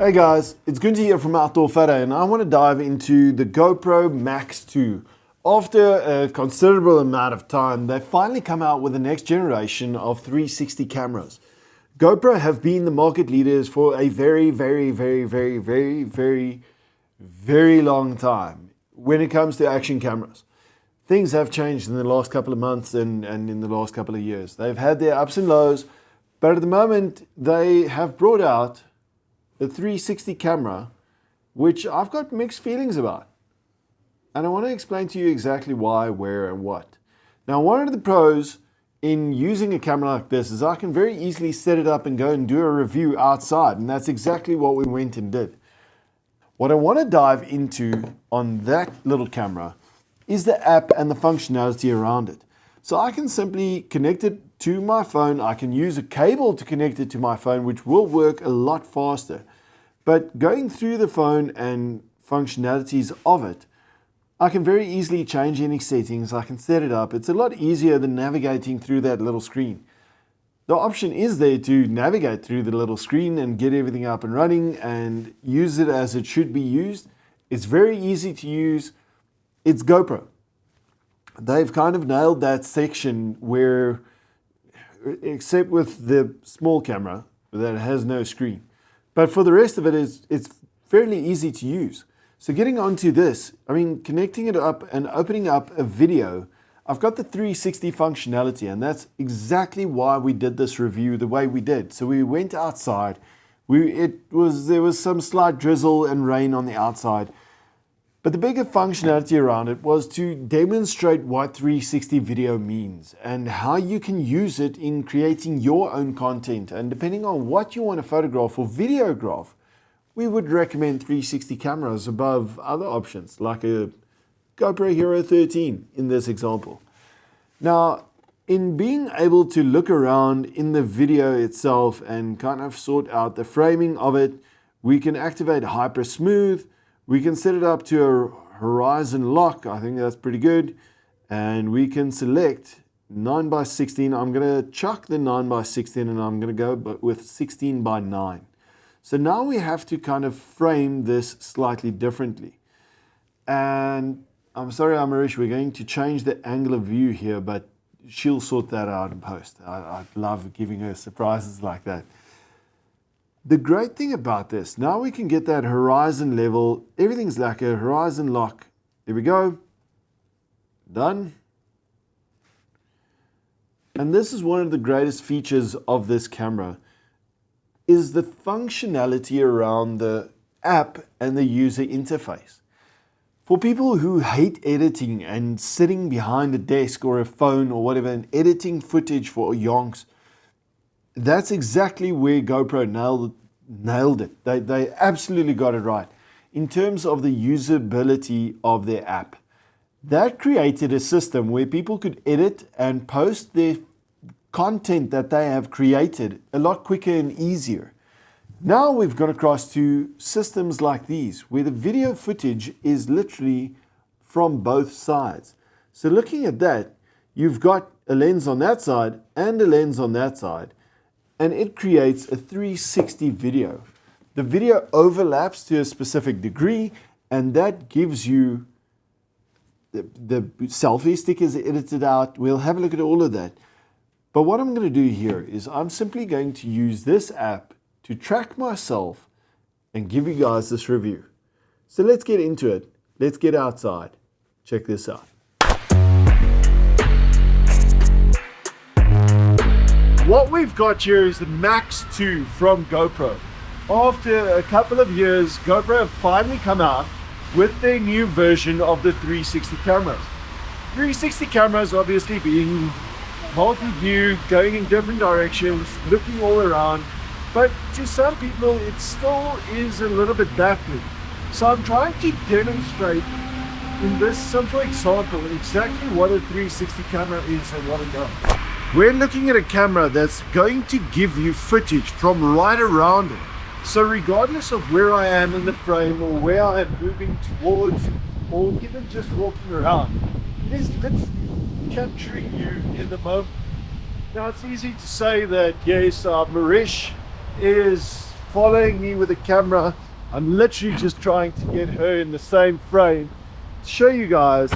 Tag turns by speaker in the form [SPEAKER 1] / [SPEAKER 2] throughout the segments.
[SPEAKER 1] Hey guys, it's Gunter here from Outdoorphoto, and I want to dive into the GoPro MAX 2. After a considerable amount of time, they finally come out with the next generation of 360 cameras. GoPro have been the market leaders for a very long time when it comes to action cameras. Things have changed in the last couple of months and in the last couple of years. They've had their ups and lows, but at the moment they have brought out the 360 camera, which I've got mixed feelings about. And I want to explain to you exactly why, where, and what. Now, one of the pros in using a camera like this is I can very easily set it up and go and do a review outside, and that's exactly what we went and did. What I want to dive into on that little camera is the app and the functionality around it. So I can simply connect it to my phone. I can use a cable to connect it to my phone, which will work a lot faster. But going through the phone and functionalities of it, I can very easily change any settings. I can set it up. It's a lot easier than navigating through that little screen. The option is there to navigate through the little screen and get everything up and running and use it as it should be used. It's very easy to use. It's GoPro. They've kind of nailed that section where, except with the small camera that has no screen. But for the rest of it, it's fairly easy to use. So getting onto this, connecting it up and opening up a video, I've got the 360 functionality, and that's exactly why we did this review the way we did. So we went outside. There was some slight drizzle and rain on the outside. But the bigger functionality around it was to demonstrate what 360 video means and how you can use it in creating your own content. And depending on what you want to photograph or videograph, we would recommend 360 cameras above other options like a GoPro Hero 13 in this example. Now, in being able to look around in the video itself and kind of sort out the framing of it, we can activate Hyper Smooth. We can set it up to a horizon lock. I think that's pretty good. And we can select 9x16. I'm going to chuck the 9x16 and I'm going to go with 16x9. So now we have to kind of frame this slightly differently. And I'm sorry, Amarish, we're going to change the angle of view here, but she'll sort that out in post. I love giving her surprises like that. The great thing about this, now we can get that horizon level. Everything's like a horizon lock. There we go. Done. And this is one of the greatest features of this camera, is the functionality around the app and the user interface. For people who hate editing and sitting behind a desk or a phone or whatever and editing footage for yonks, that's exactly where GoPro nailed it. They absolutely got it right. In terms of the usability of their app, that created a system where people could edit and post their content that they have created a lot quicker and easier. Now we've gone across to systems like these, where the video footage is literally from both sides. So looking at that, you've got a lens on that side and a lens on that side, and it creates a 360 video. The video overlaps to a specific degree, and that gives you the selfie stickers edited out. We'll have a look at all of that. But what I'm going to do here is I'm simply going to use this app to track myself and give you guys this review. So let's get into it. Let's get outside. Check this out. What we've got here is the Max 2 from GoPro. After a couple of years, GoPro have finally come out with their new version of the 360 cameras. 360 cameras obviously being multi-view, going in different directions, looking all around, but to some people it still is a little bit baffling. So I'm trying to demonstrate in this simple example exactly what a 360 camera is and what it does. We're looking at a camera that's going to give you footage from right around it. So regardless of where I am in the frame or where I am moving towards or even just walking around, it is literally capturing you in the moment. Now it's easy to say that yes, Marish is following me with a camera. I'm literally just trying to get her in the same frame to show you guys.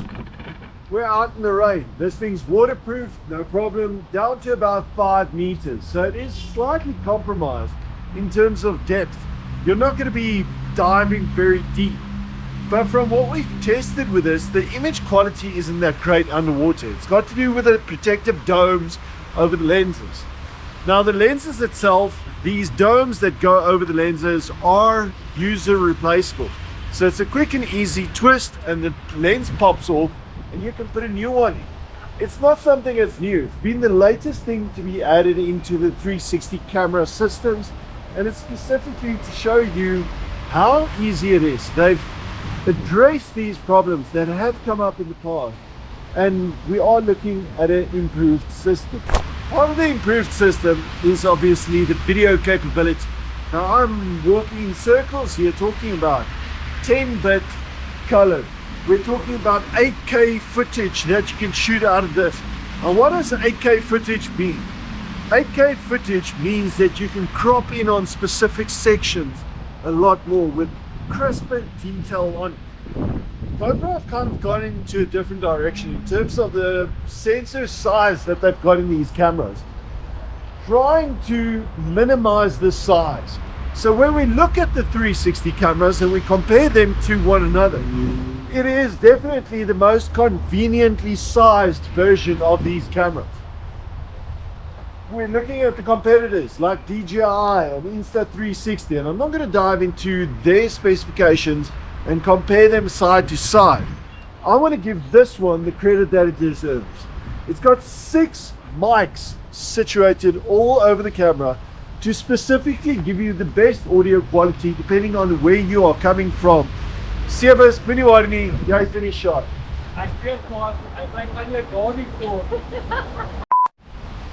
[SPEAKER 1] We're out in the rain. This thing's waterproof, no problem, down to about 5 meters. So it is slightly compromised in terms of depth. You're not going to be diving very deep. But from what we've tested with this, the image quality isn't that great underwater. It's got to do with the protective domes over the lenses. Now the lenses itself, these domes that go over the lenses are user replaceable. So it's a quick and easy twist and the lens pops off and you can put a new one in. It's not something that's new. It's been the latest thing to be added into the 360 camera systems, and it's specifically to show you how easy it is. They've addressed these problems that have come up in the past, and we are looking at an improved system. Part of the improved system is obviously the video capability. Now I'm walking in circles here talking about 10-bit color. We're talking about 8K footage that you can shoot out of this. And what does 8K footage mean? 8K footage means that you can crop in on specific sections a lot more with crisper detail on it. GoPro have kind of gone into a different direction in terms of the sensor size that they've got in these cameras, trying to minimize the size. So when we look at the 360 cameras and we compare them to one another, it is definitely the most conveniently sized version of these cameras. We're looking at the competitors like DJI and Insta360, and I'm not going to dive into their specifications and compare them side to side. I want to give this one the credit that it deserves. It's got 6 mics situated all over the camera to specifically give you the best audio quality depending on where you are coming from. Sebus, Miniwarni, jy's in die shot.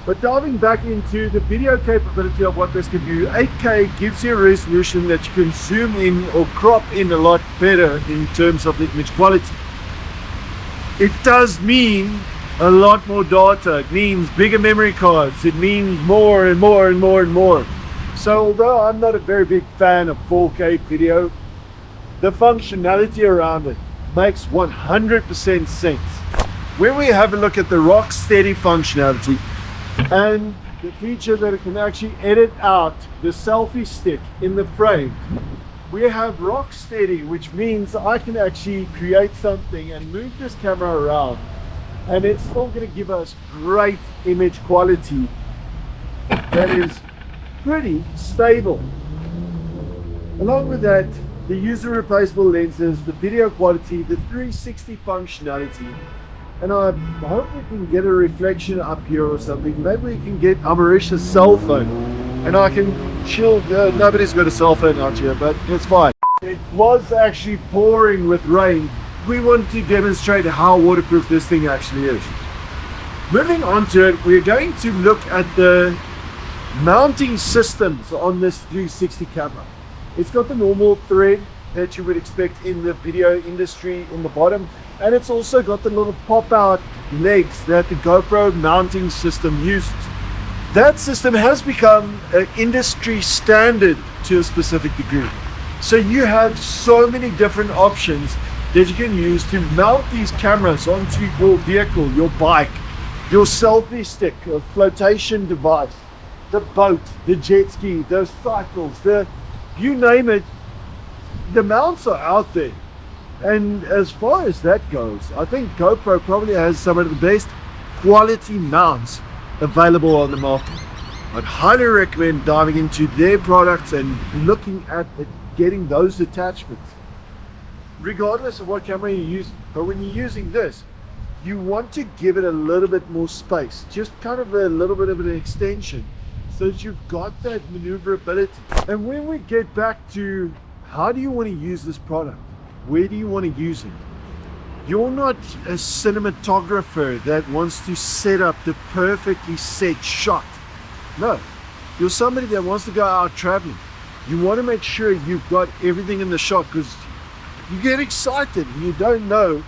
[SPEAKER 1] But diving back into the video capability of what this can do, 8K gives you a resolution that you can zoom in or crop in a lot better in terms of the image quality. It does mean a lot more data. It means bigger memory cards. It means more and more and more and more. So although I'm not a very big fan of 4K video, the functionality around it makes 100% sense. When we have a look at the rock steady functionality and the feature that it can actually edit out the selfie stick in the frame, we have rock steady, which means I can actually create something and move this camera around, and it's still going to give us great image quality that is pretty stable. Along with that, the user replaceable lenses, the video quality, the 360 functionality, and I hope we can get a reflection up here or something. Maybe we can get Amarish's cell phone and I can chill. Nobody's got a cell phone out here, but it's fine. It was actually pouring with rain. We want to demonstrate how waterproof this thing actually is. Moving on to it, we're going to look at the mounting systems on this 360 camera. It's got the normal thread that you would expect in the video industry in the bottom, and it's also got the little pop-out legs that the GoPro mounting system uses. That system has become an industry standard to a specific degree. So you have so many different options that you can use to mount these cameras onto your vehicle, your bike, your selfie stick, a flotation device, the boat, the jet ski, the cycles, you name it. The mounts are out there. And as far as that goes, I think GoPro probably has some of the best quality mounts available on the market. I'd highly recommend diving into their products and looking at it, getting those attachments, regardless of what camera you use. But when you're using this, you want to give it a little bit more space, just kind of a little bit of an extension, so that you've got that maneuverability. And when we get back to how do you want to use this product, where do you want to use it, you're not a cinematographer that wants to set up the perfectly set shot. No, you're somebody that wants to go out traveling. You want to make sure you've got everything in the shot, because you get excited and you don't know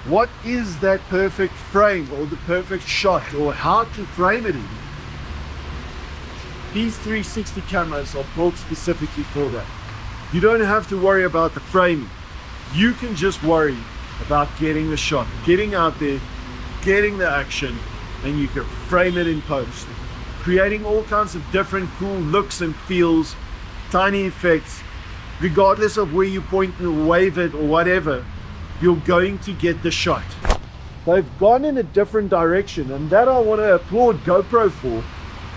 [SPEAKER 1] what is that perfect frame or the perfect shot or how to frame it in. these 360 cameras are built specifically for that. You don't have to worry about the framing. You can just worry about getting the shot, getting out there, getting the action, and you can frame it in post, creating all kinds of different cool looks and feels, tiny effects. Regardless of where you point and wave it or whatever, you're going to get the shot. They've gone in a different direction, and that I want to applaud GoPro for,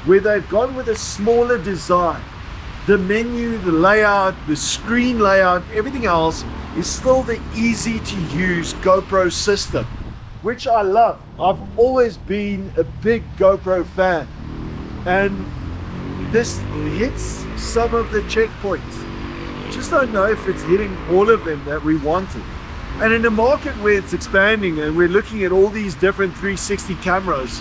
[SPEAKER 1] where they've gone with a smaller design. The menu, the layout, the screen layout, everything else is still the easy to use GoPro system, which I love. I've always been a big GoPro fan, and this hits some of the checkpoints. Just don't know if it's hitting all of them that we wanted. And in a market where it's expanding and we're looking at all these different 360 cameras,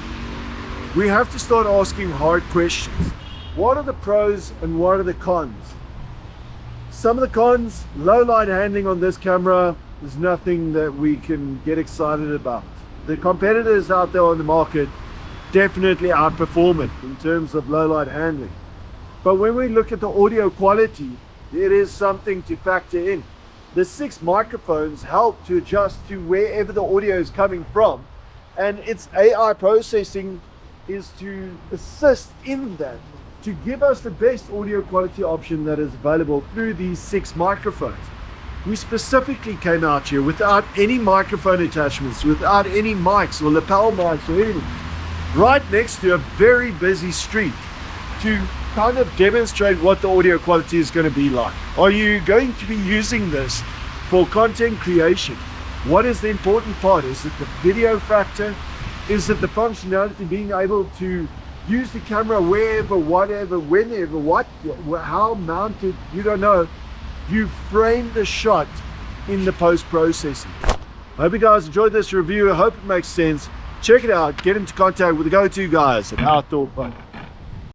[SPEAKER 1] we have to start asking hard questions. What are the pros and what are the cons? Some of the cons: low light handling on this camera is nothing that we can get excited about. The competitors out there on the market definitely outperform it in terms of low light handling. But when we look at the audio quality, it is something to factor in. The 6 microphones help to adjust to wherever the audio is coming from, and its AI processing is to assist in that, to give us the best audio quality option that is available through these 6 microphones. We specifically came out here without any microphone attachments, without any mics or lapel mics or anything, right next to a very busy street, to kind of demonstrate what the audio quality is going to be like. Are you going to be using this for content creation? What is the important part? Is it the video factor? Is it the functionality, being able to use the camera wherever, whatever, whenever, how mounted, you don't know. You frame the shot in the post-processing. I hope you guys enjoyed this review. I hope it makes sense. Check it out. Get into contact with the go-to guys at Outdoorphoto.